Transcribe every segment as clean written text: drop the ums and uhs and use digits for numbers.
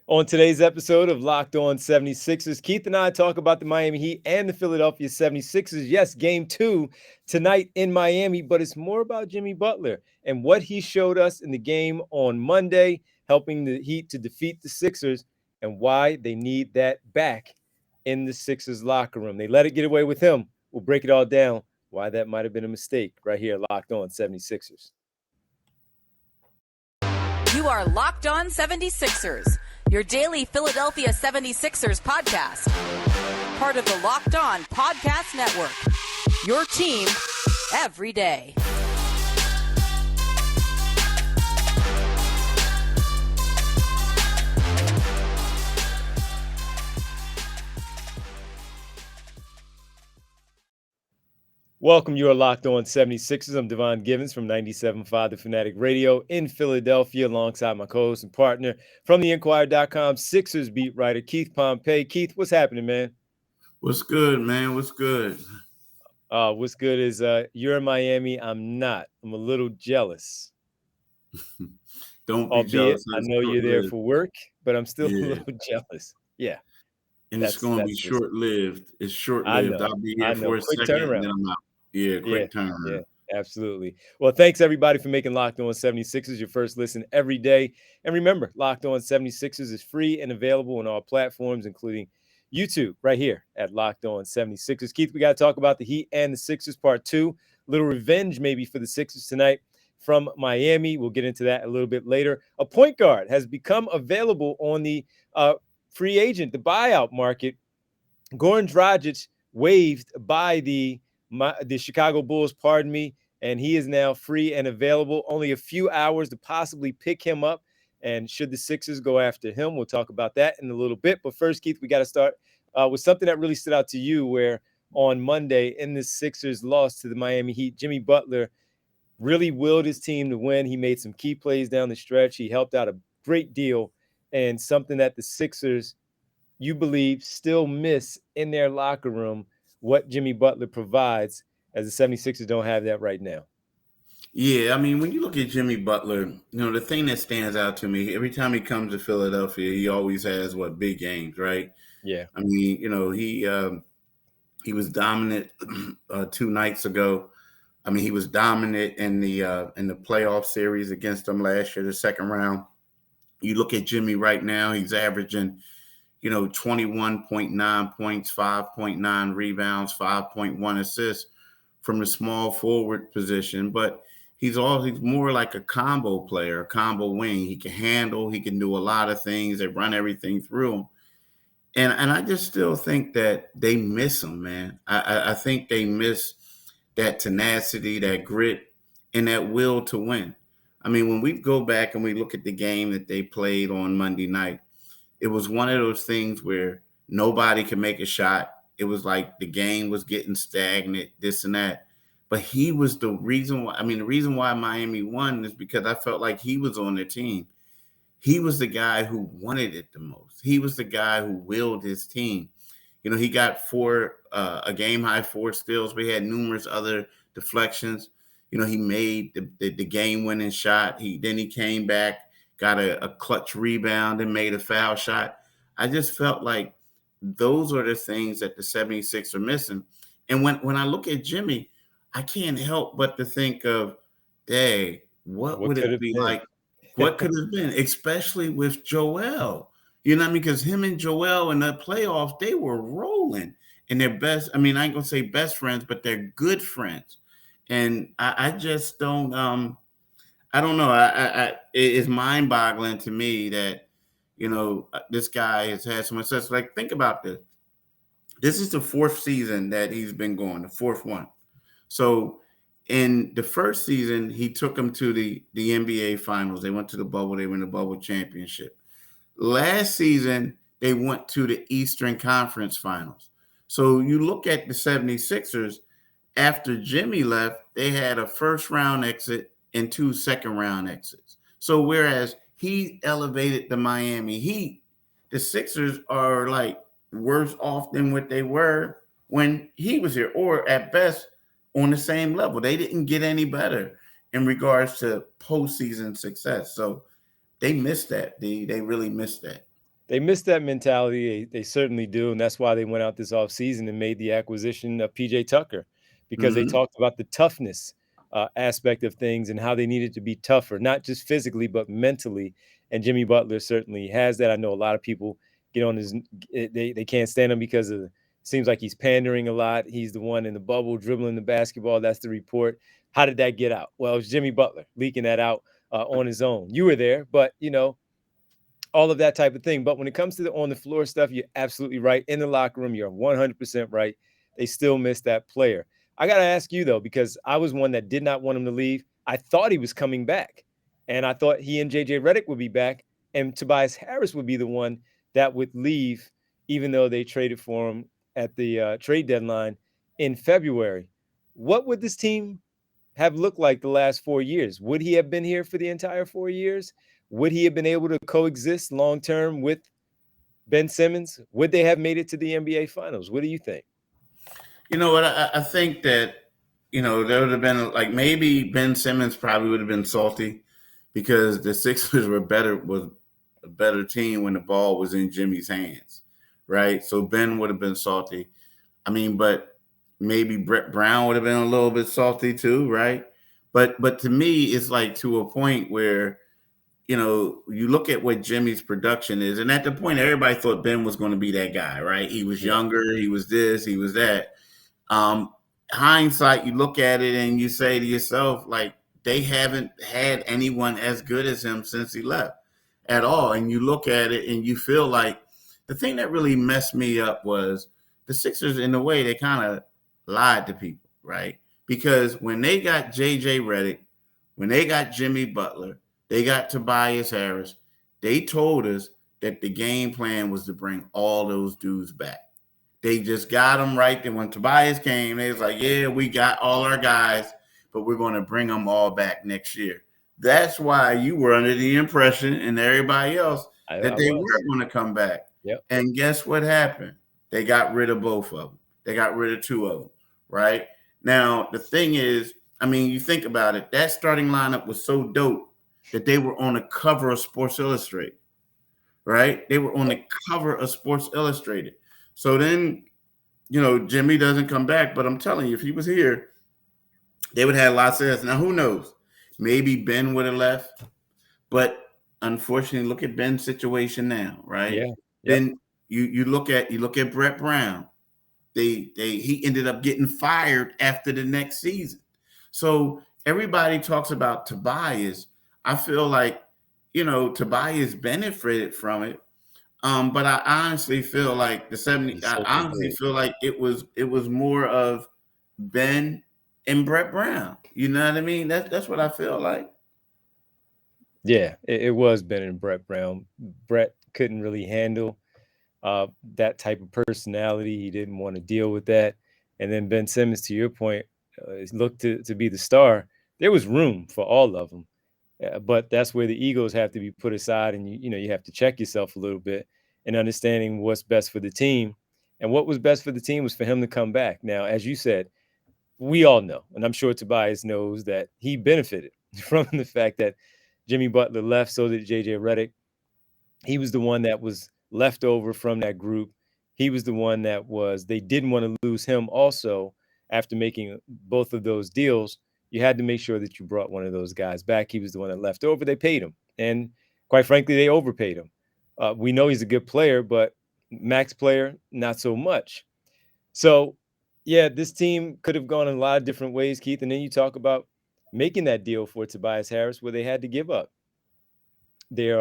On today's episode of Locked On 76ers, Keith and I talk about the Miami Heat and the Philadelphia 76ers. Yes, game 2 tonight in Miami, but it's more about Jimmy Butler and what he showed us in the game on Monday, helping the Heat to defeat the Sixers, and why they need that back in the Sixers locker room. They let it get away with him. We'll break it all down, why that might have been a mistake right here, Locked On 76ers. You are Locked On 76ers, your daily Philadelphia 76ers podcast. Part of the Locked On Podcast Network, your team every day. Welcome, you are Locked On 76ers. I'm Devon Givens from 97.5 The Fanatic Radio in Philadelphia, alongside my co-host and partner from the Inquirer.com Sixers beat writer, Keith Pompey. Keith, what's happening, man? What's good, man? What's good? What's good is you're in Miami. I'm not. I'm a little jealous. Don't be Albeit, jealous. I know you're there for work, but I'm still a little jealous. Yeah. And it's going to be short-lived. It's short-lived. I'll be here for a quick second, turnaround. and then I'm out. Yeah, quick turnaround. Yeah, absolutely. Well, thanks, everybody, for making Locked On 76ers your first listen every day. And remember, Locked On 76ers is free and available on all platforms, including YouTube, right here at Locked On 76ers. Keith, we got to talk about the Heat and the Sixers part 2. Little revenge maybe for the Sixers tonight from Miami. We'll get into that a little bit later. A point guard has become available on the free agent, the buyout market. Goran Dragic waived by the Chicago Bulls, and he is now free and available. Only a few hours to possibly pick him up. And should the Sixers go after him, we'll talk about that in a little bit. But first, Keith, we got to start with something that really stood out to you, where on Monday in the Sixers loss to the Miami Heat, Jimmy Butler really willed his team to win. He made some key plays down the stretch. He helped out a great deal, and something that the Sixers, you believe, still miss in their locker room, what Jimmy Butler provides, as the 76ers don't have that right now. Yeah, I mean, when you look at Jimmy Butler, the thing that stands out to me, every time he comes to Philadelphia, he always has, big games, right? Yeah. I mean, he was dominant 2 nights ago. I mean, he was dominant in the playoff series against them last year, the second round. You look at Jimmy right now, he's averaging 21.9 points, 5.9 rebounds, 5.1 assists from the small forward position. But he's more like a combo player, a combo wing. He can handle, he can do a lot of things. They run everything through him. And I just still think that they miss him, man. I think they miss that tenacity, that grit, and that will to win. I mean, when we go back and we look at the game that they played on Monday night, it was one of those things where nobody could make a shot. It was like the game was getting stagnant, this and that. But he was the reason why. I mean, the reason why Miami won is because I felt like he was on their team. He was the guy who wanted it the most. He was the guy who willed his team. He got a game-high 4 steals. We had numerous other deflections. He made the game-winning shot. Then he came back, got a clutch rebound and made a foul shot. I just felt like those are the things that the 76ers are missing. And when I look at Jimmy, I can't help but to think of, dang, what would it be like? What could have been, especially with Joel? You know what I mean? Because him and Joel in the playoffs, they were rolling. And they're best, I ain't going to say best friends, but they're good friends. And I just don't, I don't know. It's mind-boggling to me that, this guy has had so much success. Like, think about this. This is the 4th season that he's been going, the 4th one. So in the first season, he took them to the NBA Finals. They went to the bubble. They won the bubble championship. Last season, they went to the Eastern Conference Finals. So you look at the 76ers, after Jimmy left, they had a first-round exit and 2 second-round exits. So whereas he elevated the Miami Heat, the Sixers are like worse off than what they were when he was here, or at best on the same level. They didn't get any better in regards to postseason success. So they missed that. They really missed that. They miss that mentality. They certainly do. And that's why they went out this offseason and made the acquisition of PJ Tucker, because they Hmm. talked about the toughness aspect of things and how they needed to be tougher, not just physically, but mentally. And Jimmy Butler certainly has that. I know a lot of people get on his, they can't stand him because of, seems like he's pandering a lot. He's the one in the bubble dribbling the basketball. That's the report. How did that get out? Well, it was Jimmy Butler leaking that out on his own. You were there, but all of that type of thing. But when it comes to the on the floor stuff, you're absolutely right. In the locker room, you're 100% right. They still miss that player. I got to ask you, though, because I was one that did not want him to leave. I thought he was coming back. And I thought he and JJ Redick would be back. And Tobias Harris would be the one that would leave, even though they traded for him at the trade deadline in February. What would this team have looked like the last 4 years? Would he have been here for the entire 4 years? Would he have been able to coexist long term with Ben Simmons? Would they have made it to the NBA Finals? What do you think? You know what? I think that, there would have been like maybe Ben Simmons probably would have been salty because the Sixers was a better team when the ball was in Jimmy's hands, right? So Ben would have been salty. I mean, but maybe Brett Brown would have been a little bit salty too, right? But to me, it's like to a point where you look at what Jimmy's production is, and at the point everybody thought Ben was going to be that guy, right? He was Yeah. younger, he was this, he was that. Um, Hindsight, you look at it and you say to yourself, like, they haven't had anyone as good as him since he left at all. And you look at it and you feel like the thing that really messed me up was the Sixers, in a way, they kind of lied to people, right? Because when they got JJ Redick, when they got Jimmy Butler, they got Tobias Harris, they told us that the game plan was to bring all those dudes back. They just got them right. And when Tobias came, they was like, yeah, we got all our guys, but we're going to bring them all back next year. That's why you were under the impression, and everybody else, that I they was. were going to come back. Yep. And guess what happened? They got rid of both of them. They got rid of two of them, right? Now, the thing is, I mean, you think about it, that starting lineup was so dope that they were on the cover of Sports Illustrated, right? They were on the cover of Sports Illustrated. So then, Jimmy doesn't come back, but I'm telling you, if he was here, they would have lots of this. Now, who knows? Maybe Ben would have left, but unfortunately, look at Ben's situation now, right? Yeah. Yep. Then you look at Brett Brown. He ended up getting fired after the next season. So everybody talks about Tobias. I feel like Tobias benefited from it. But I honestly feel like He I certainly honestly did. feel like it was more of Ben and Brett Brown. You know what I mean? That's what I feel like. Yeah, it was Ben and Brett Brown. Brett couldn't really handle that type of personality. He didn't want to deal with that. And then Ben Simmons, to your point, looked to be the star. There was room for all of them. But that's where the egos have to be put aside, and you have to check yourself a little bit and understanding what's best for the team. And what was best for the team was for him to come back. Now, as you said, we all know, and I'm sure Tobias knows, that he benefited from the fact that Jimmy Butler left. So did JJ Redick. He was the one that was left over from that group. He was the one that they didn't want to lose him also. After making both of those deals, you had to make sure that you brought one of those guys back. He was the one that left over. They paid him. And quite frankly, they overpaid him. We know he's a good player, but max player, not so much. So, yeah, this team could have gone in a lot of different ways, Keith. And then you talk about making that deal for Tobias Harris where they had to give up their,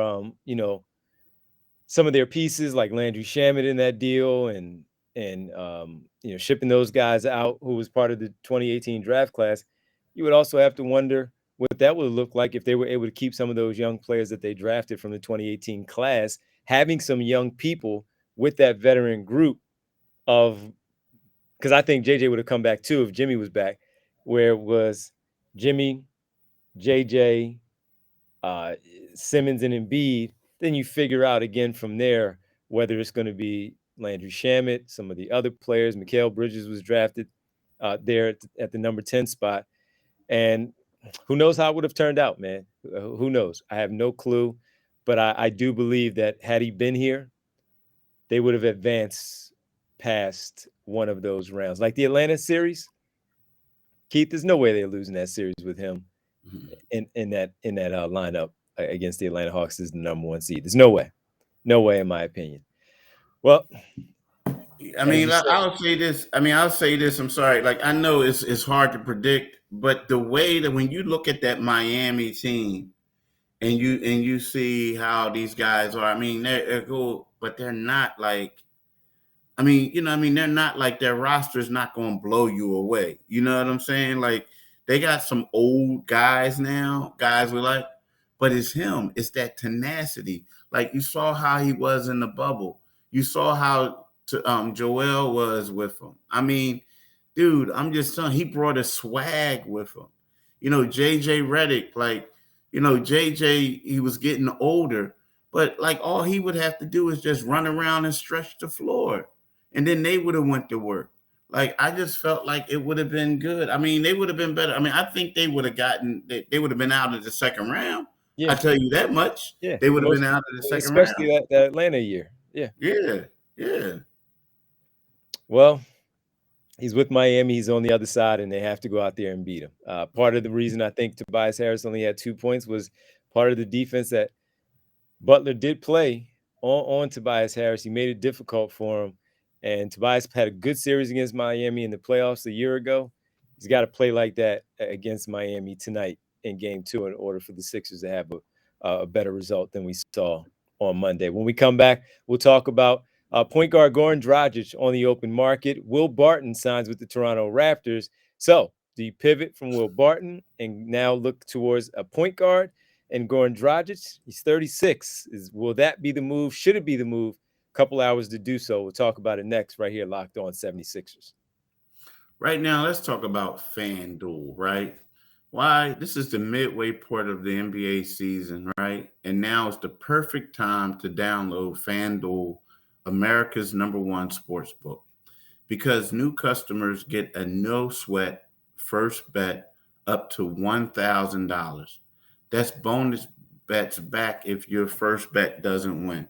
some of their pieces like Landry Shamet in that deal, and shipping those guys out who was part of the 2018 draft class. You would also have to wonder what that would look like if they were able to keep some of those young players that they drafted from the 2018 class, having some young people with that veteran group of, because I think JJ would have come back too if Jimmy was back, where it was Jimmy, JJ, uh, Simmons, and Embiid. Then you figure out again from there whether it's going to be Landry Shamet, some of the other players. Mikal Bridges was drafted there at the number 10 spot. And who knows how it would have turned out, man? Who knows? I have no clue. But I do believe that had he been here, they would have advanced past one of those rounds. Like the Atlanta series, Keith, there's no way they're losing that series with him in that lineup against the Atlanta Hawks as the #1 seed. There's no way. No way, in my opinion. Well, I mean, I'll say this. I'll say this. I'm sorry. Like, I know it's hard to predict, but the way that when you look at that Miami team and you see how these guys are, I mean, they're cool, but they're not like, they're not like their roster is not going to blow you away. You know what I'm saying? Like, they got some old guys now, guys we like, but it's him. It's that tenacity. Like, you saw how he was in the bubble. You saw how Joel was with him. I mean, dude, I'm just saying, he brought a swag with him. JJ Redick, like, JJ, he was getting older, but like all he would have to do is just run around and stretch the floor, and then they would have went to work. Like, I just felt like it would have been good. I mean, they would have been better. I mean, I think they would have they would have been out of the second round. Yeah. I tell you that much. Yeah. They would have been out of the second round. Especially that Atlanta year. Yeah. Yeah. Yeah. Well, he's with Miami. He's on the other side, and they have to go out there and beat him. Part of the reason I think Tobias Harris only had 2 points was part of the defense that Butler did play on Tobias Harris. He made it difficult for him. And Tobias had a good series against Miami in the playoffs a year ago. He's got to play like that against Miami tonight in Game 2 in order for the Sixers to have a better result than we saw on Monday. When we come back, we'll talk about point guard Goran Dragic on the open market. Will Barton signs with the Toronto Raptors. So do you pivot from Will Barton and now look towards a point guard and Goran Dragic? He's 36. Will that be the move? Should it be the move? Couple hours to do so. We'll talk about it next right here, Locked On 76ers. Right now, let's talk about FanDuel, right? Why? This is the midway part of the NBA season, right? And now is the perfect time to download FanDuel, America's #1 sports book, because new customers get a no-sweat first bet up to $1,000. That's bonus bets back if your first bet doesn't win.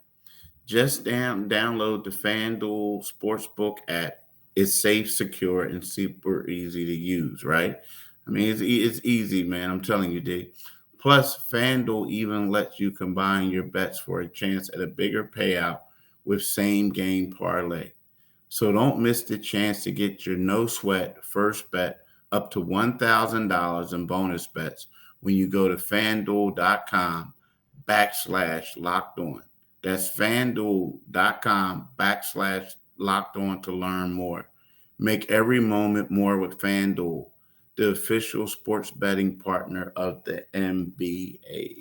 Just download the FanDuel Sportsbook app. It's safe, secure, and super easy to use, right? I mean, it's easy, man. I'm telling you, D. Plus, FanDuel even lets you combine your bets for a chance at a bigger payout with same-game parlay. So don't miss the chance to get your no-sweat first bet up to $1,000 in bonus bets when you go to FanDuel.com/LockedOn. That's FanDuel.com/LockedOn to learn more. Make every moment more with FanDuel, the official sports betting partner of the NBA.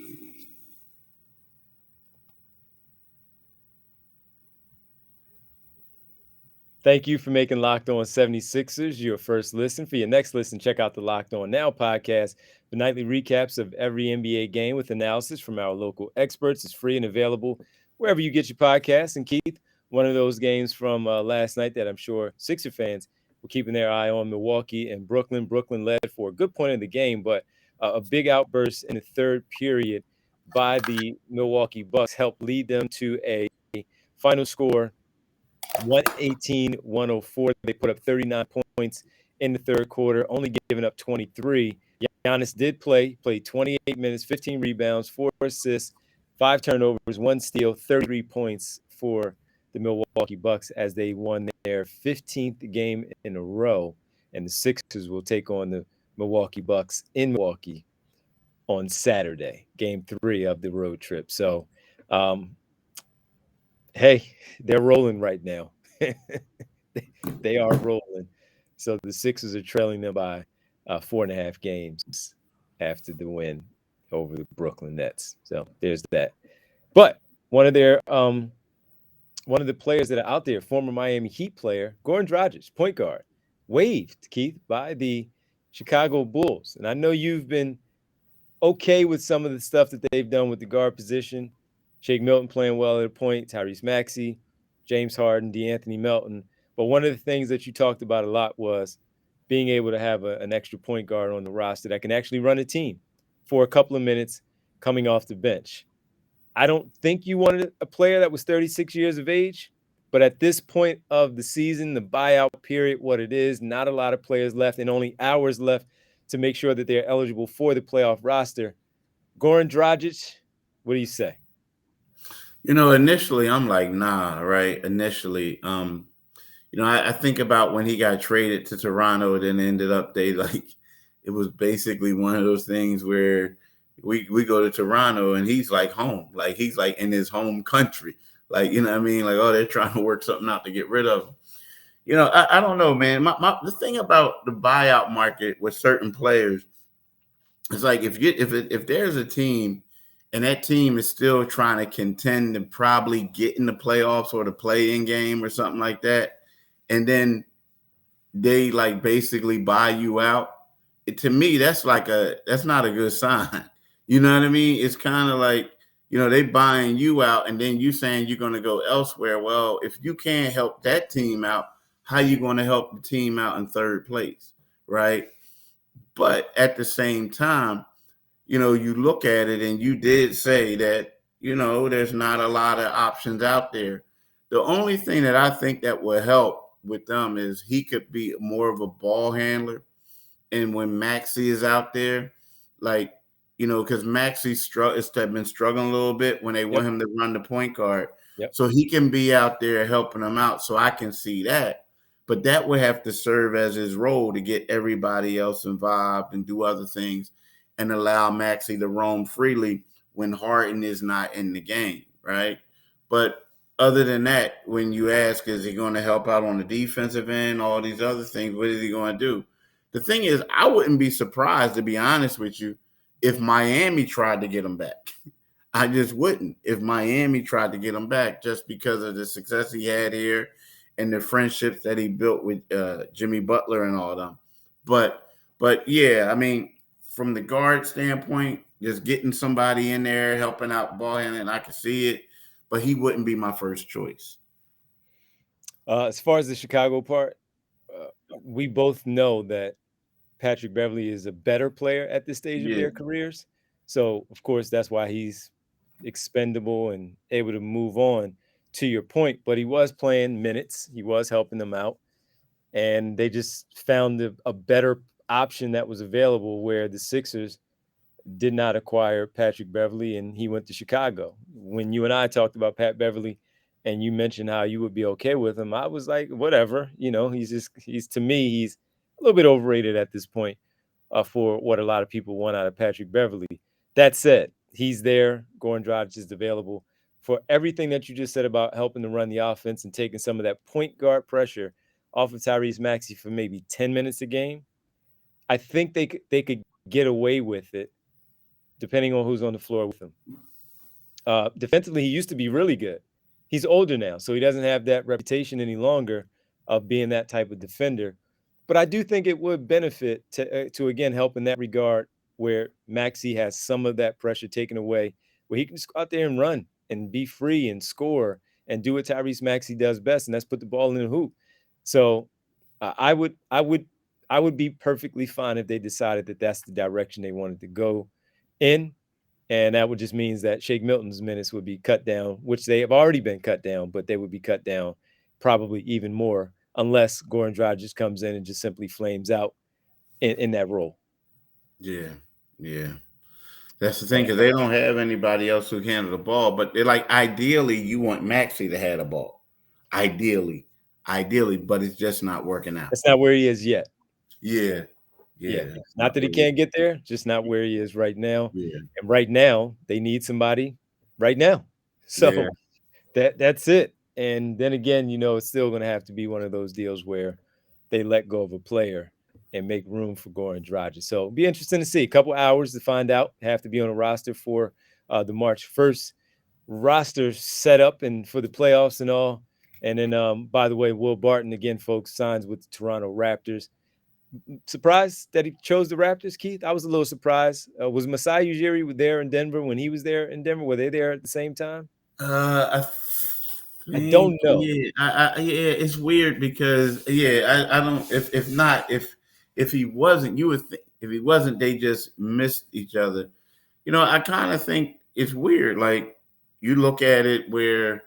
Thank you for making Locked On 76ers your first listen. For your next listen, check out the Locked On Now podcast for nightly recaps of every NBA game with analysis from our local experts. It's free and available wherever you get your podcasts. And Keith, one of those games from last night that I'm sure Sixer fans were keeping their eye on, Milwaukee and Brooklyn. Brooklyn led for a good point in the game, but a big outburst in the third period by the Milwaukee Bucks helped lead them to a final score 118-104. They put up 39 points in the third quarter, only giving up 23. Giannis did played 28 minutes, 15 rebounds, 4 assists, 5 turnovers, 1 steal, 33 points for the Milwaukee Bucks as they won their 15th game in a row. And the Sixers will take on the Milwaukee Bucks in Milwaukee on Saturday, Game 3 of the road trip. So, hey, they're rolling right now. They are rolling. So the Sixers are trailing them by 4.5 games after the win over the Brooklyn Nets. So there's that. But one of the players that are out there, former Miami Heat player, Goran Dragic, point guard, waived, Keith, by the Chicago Bulls. And I know you've been okay with some of the stuff that they've done with the guard position. Shake Milton playing well at a point, Tyrese Maxey, James Harden, DeAnthony Melton. But one of the things that you talked about a lot was being able to have an extra point guard on the roster that can actually run a team for a couple of minutes coming off the bench. I don't think you wanted a player that was 36 years of age, But at this point of the season, the buyout period, what it is, not a lot of players left and only hours left to make sure that they're eligible for the playoff roster. Goran Dragic, what do you say? Initially I'm like, nah, right? Initially, I think about when he got traded to Toronto, and then ended up it was basically one of those things where we go to Toronto and he's like home, like he's like in his home country, like you know what I mean, like, oh, they're trying to work something out to get rid of him. I don't know, man. The thing about the buyout market with certain players, it's like if there's a team and that team is still trying to contend and probably get in the playoffs or the play-in game or something like that, and then they like basically buy you out, to me that's not a good sign. You know what I mean? It's kind of like, they buying you out and then you saying you're going to go elsewhere. Well, if you can't help that team out, how you going to help the team out in third place, right? But at the same time, you look at it and you did say that, there's not a lot of options out there. The only thing that I think that will help with them is he could be more of a ball handler. And when Maxey is out there, like, because Maxey's been struggling a little bit when they want him to run the point guard. Yep. So he can be out there helping them out. So I can see that. But that would have to serve as his role to get everybody else involved and do other things and allow Maxey to roam freely when Harden is not in the game, right? But other than that, when you ask, is he going to help out on the defensive end, all these other things, what is he going to do? The thing is, I wouldn't be surprised, to be honest with you, if Miami tried to get him back. I just wouldn't if Miami tried to get him back, just because of the success he had here and the friendships that he built with Jimmy Butler and all them. But yeah, I mean, from the guard standpoint, just getting somebody in there, helping out ball handling, I can see it, but he wouldn't be my first choice. As far as the Chicago part, we both know that Patrick Beverley is a better player at this stage of their careers. So, of course, that's why he's expendable and able to move on, to your point. But he was playing minutes. He was helping them out. And they just found a better option that was available, where the Sixers did not acquire Patrick Beverley, and he went to Chicago. When you and I talked about Pat Beverley and you mentioned how you would be okay with him, I was like, whatever. He's to me, he's a little bit overrated at this point for what a lot of people want out of Patrick Beverley. That said, he's there. Goran Dragic is available. For everything that you just said about helping to run the offense and taking some of that point guard pressure off of Tyrese Maxey for maybe 10 minutes a game, I think they could get away with it, depending on who's on the floor with him. Defensively, he used to be really good. He's older now, so he doesn't have that reputation any longer of being that type of defender. But I do think it would benefit to again, help in that regard, where Maxey has some of that pressure taken away, where he can just go out there and run and be free and score and do what Tyrese Maxey does best, and that's put the ball in the hoop. So I would be perfectly fine if they decided that that's the direction they wanted to go in. And that would just means that Shake Milton's minutes would be cut down, which they have already been cut down, but they would be cut down probably even more, unless Goran Dragic comes in and just simply flames out in that role. Yeah. That's the thing, because they don't have anybody else who can handle the ball. But they're like, ideally, you want Maxey to have the ball. Ideally, but it's just not working out. That's not where he is yet. Yeah. Not that he can't get there, just not where he is right now. Yeah. And right now, they need somebody right now. So that's it. And then again, it's still going to have to be one of those deals where they let go of a player and make room for Goran Dragic. So it'll be interesting to see. A couple hours to find out. Have to be on a roster for the March 1st roster setup and for the playoffs and all. And then, by the way, Will Barton, again, folks, signs with the Toronto Raptors. Surprised that he chose the Raptors, Keith? I was a little surprised. Was Masai Ujiri there in Denver when he was there in Denver? Were they there at the same time? I don't know. Yeah, it's weird because I don't. If he wasn't, you would think if he wasn't, they just missed each other. I kind of think it's weird. Like, you look at it where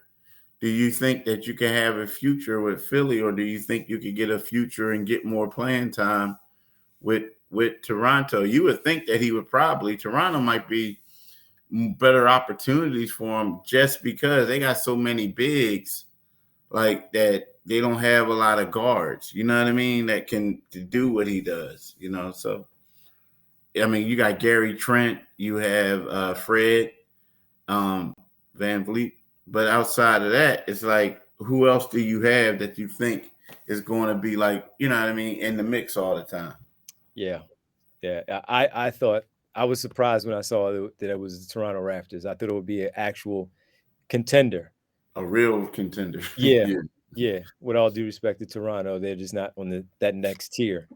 Do you think that you can have a future with Philly, or do you think you could get a future and get more playing time with Toronto? You would think that he would probably Toronto might be better opportunities for him just because they got so many bigs like that. They don't have a lot of guards, you know what I mean, that can do what he does, you know. So I mean, you got Gary Trent, you have Fred Van Vliet, but outside of that, it's like, who else do you have that you think is going to be like, you know what I mean, in the mix all the time? Yeah. I thought, I was surprised when I saw that it was the Toronto Raptors. I thought it would be an actual contender. A real contender. Yeah. Yeah. With all due respect to Toronto, they're just not on that next tier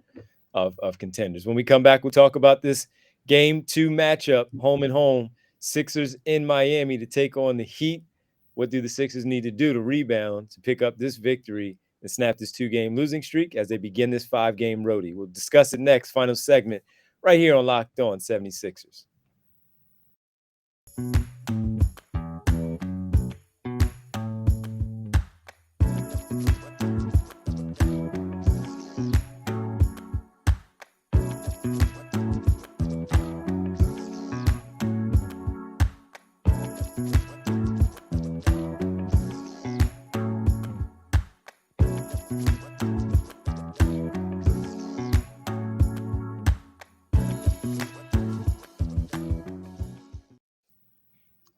of contenders. When we come back, we'll talk about this game 2 matchup, home and home. Sixers in Miami to take on the Heat. What do the Sixers need to do to rebound to pick up this victory and snap this 2-game losing streak as they begin this 5-game roadie? We'll discuss it next, final segment, right here on Locked On 76ers.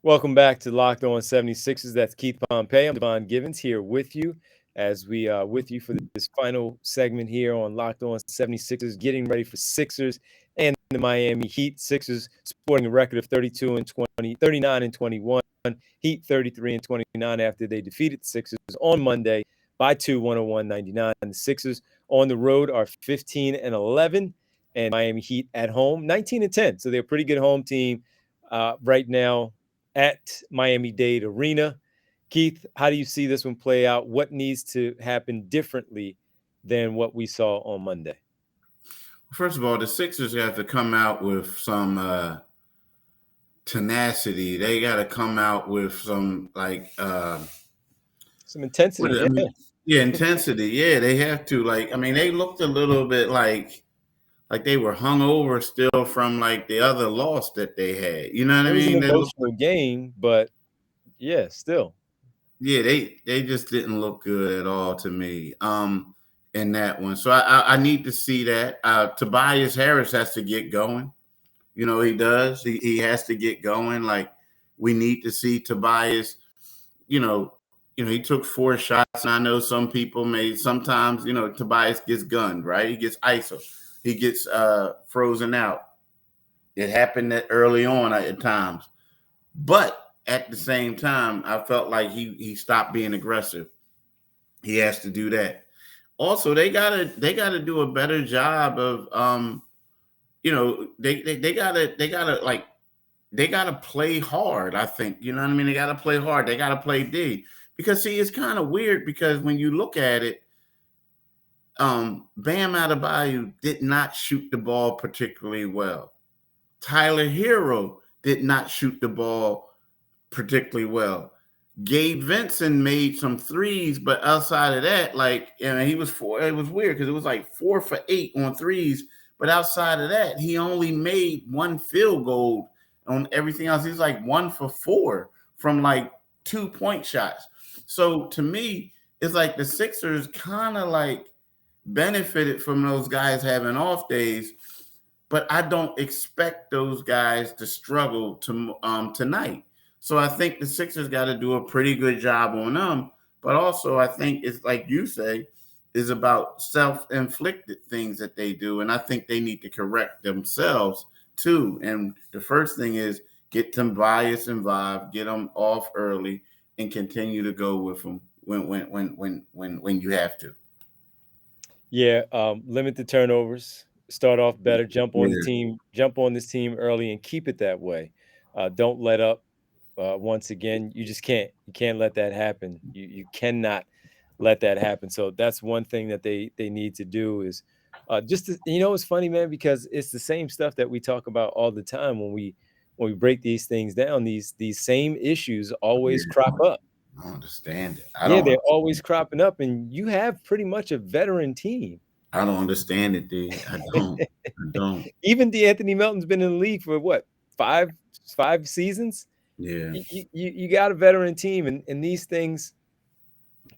Welcome back to Locked On 76ers. That's Keith Pompey. I'm Devon Givens here with you as we are with you for this final segment here on Locked On 76ers, getting ready for Sixers and the Miami Heat. Sixers sporting a record of 39 and 21. Heat 33 and 29 after they defeated the Sixers on Monday by 2, 101-99. The Sixers on the road are 15 and 11, and Miami Heat at home 19 and 10. So they're a pretty good home team right now at Miami-Dade Arena. Keith, how do you see this one play out? What needs to happen differently than what we saw on Monday? First of all, the Sixers have to come out with some tenacity. They got to come out with some some intensity. Intensity. Yeah, they have to. They looked a little bit like they were hungover still from like the other loss that they had. You know what I mean? It was an emotional game, but yeah, still. Yeah, they just didn't look good at all to me in that one. So I need to see that. Tobias Harris has to get going. You know, he does. He has to get going. Like, we need to see Tobias, you know, he took 4 shots, and I know some people sometimes, Tobias gets gunned, right? He gets ISO. He gets frozen out. It happened early on at times. But at the same time, I felt like he stopped being aggressive. He has to do that. Also, they gotta do a better job of they gotta play hard, I think. You know what I mean? They gotta play hard. They gotta play D. Because see, it's kind of weird because when you look at it, Bam Adebayo did not shoot the ball particularly well. Tyler Hero did not shoot the ball particularly well. Gabe Vincent made some threes, but outside of that, he was it was weird because it was like 4 for 8 on threes. But outside of that, he only made 1 field goal on everything else. He was like 1 for 4 from like 2-point shots. So to me, it's like the Sixers kind of like benefited from those guys having off days, but I don't expect those guys to struggle tonight. So I think the Sixers got to do a pretty good job on them. But also, I think it's like you say, is about self-inflicted things that they do. And I think they need to correct themselves too. And the first thing is get Tobias involved, get them off early, and continue to go with them when you have to. Yeah, limit the turnovers, start off better, jump on this team early, and keep it that way. Don't let up. Once again, you can't let that happen. You cannot let that happen. So that's one thing that they need to do is it's funny, man, because it's the same stuff that we talk about all the time when we break these things down. These same issues always crop up. I don't understand it. I Yeah, don't. they're always cropping up, and you have pretty much a veteran team. I don't understand it, D. I don't. I don't. Even D'Anthony Melton's been in the league for what, five five seasons? Yeah. You got a veteran team, and these things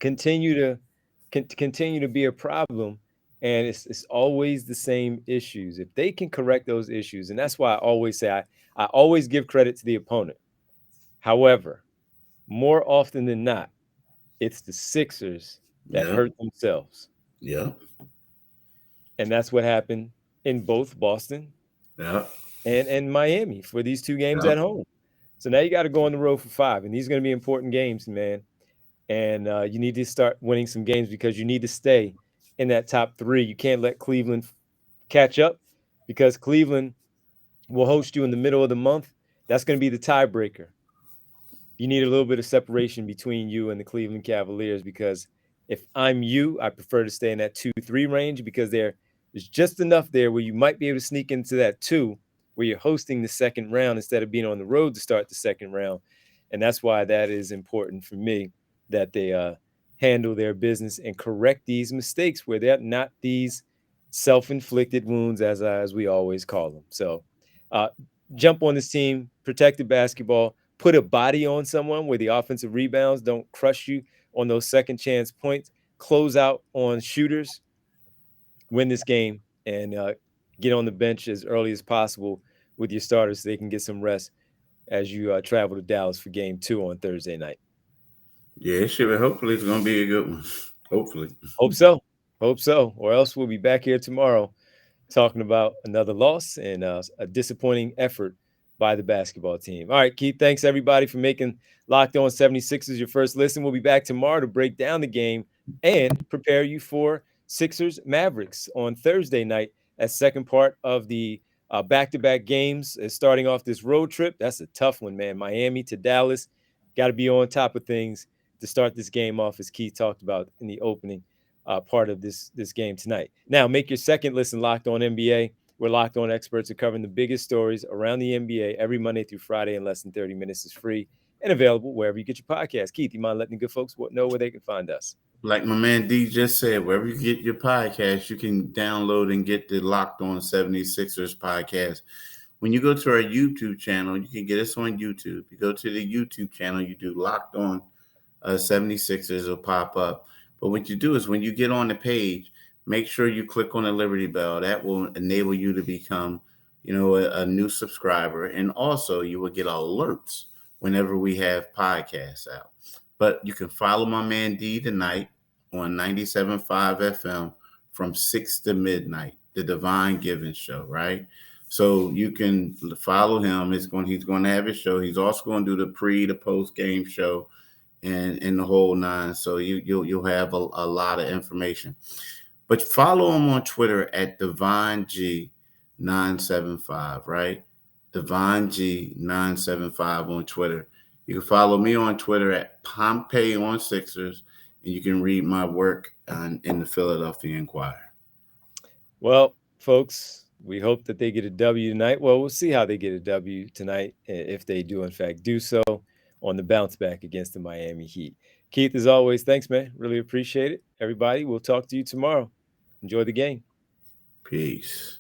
continue to continue to be a problem, and it's always the same issues. If they can correct those issues, and that's why I always say I always give credit to the opponent. However, more often than not, it's the Sixers that Yeah. hurt themselves. Yeah. And that's what happened in both Boston Yeah. and Miami for these two games Yeah. at home. So now you got to go on the road for 5, and these are going to be important games, man. And you need to start winning some games because you need to stay in that top 3. You can't let Cleveland catch up because Cleveland will host you in the middle of the month. That's going to be the tiebreaker. You need a little bit of separation between you and the Cleveland Cavaliers because if I'm you, I prefer to stay in that 2-3 range because there's just enough there where you might be able to sneak into that 2 where you're hosting the second round instead of being on the road to start the second round. And that's why that is important for me that they handle their business and correct these mistakes where they're not these self-inflicted wounds as we always call them. So uh, jump on this team, protect the basketball, put a body on someone where the offensive rebounds don't crush you on those second chance points, close out on shooters, win this game, and get on the bench as early as possible with your starters so they can get some rest as you travel to Dallas for game 2 on Thursday night. Yeah. It should be. Hopefully, it's gonna be a good one. Hopefully. Hope so. Hope so. Or else we'll be back here tomorrow talking about another loss and a disappointing effort by the basketball team. All right, Keith, thanks everybody for making Locked On 76ers your first listen. We'll be back tomorrow to break down the game and prepare you for Sixers Mavericks on Thursday night as second part of the back-to-back games starting off this road trip. That's a tough one, man. Miami to Dallas. Got to be on top of things to start this game off, as Keith talked about in the opening part of this game tonight. Now, make your second listen Locked On NBA. We're Locked On experts are covering the biggest stories around the NBA every Monday through Friday in less than 30 minutes. Is free and available wherever you get your podcast. Keith, you mind letting the good folks know where they can find us? Like my man D just said, wherever you get your podcast, you can download and get the Locked On 76ers podcast. When you go to our YouTube channel, you can get us on YouTube. You go to the YouTube channel, you do Locked On 76ers, will pop up. But what you do is when you get on the page, make sure you click on the Liberty Bell. That will enable you to become, a new subscriber. And also you will get alerts whenever we have podcasts out. But you can follow my man D tonight on 97.5 FM from 6 to midnight, the Divine Giving Show, right? So you can follow him. He's going to have his show. He's also going to do the post game show and the whole nine. So you'll have a lot of information. But follow him on Twitter at Divine G975, right? Divine G975 on Twitter. You can follow me on Twitter at Pompey on Sixers, and you can read my work in the Philadelphia Inquirer. Well, folks, we hope that they get a W tonight. Well, we'll see how they get a W tonight if they do, in fact, do so on the bounce back against the Miami Heat. Keith, as always, thanks, man. Really appreciate it. Everybody, we'll talk to you tomorrow. Enjoy the game. Peace.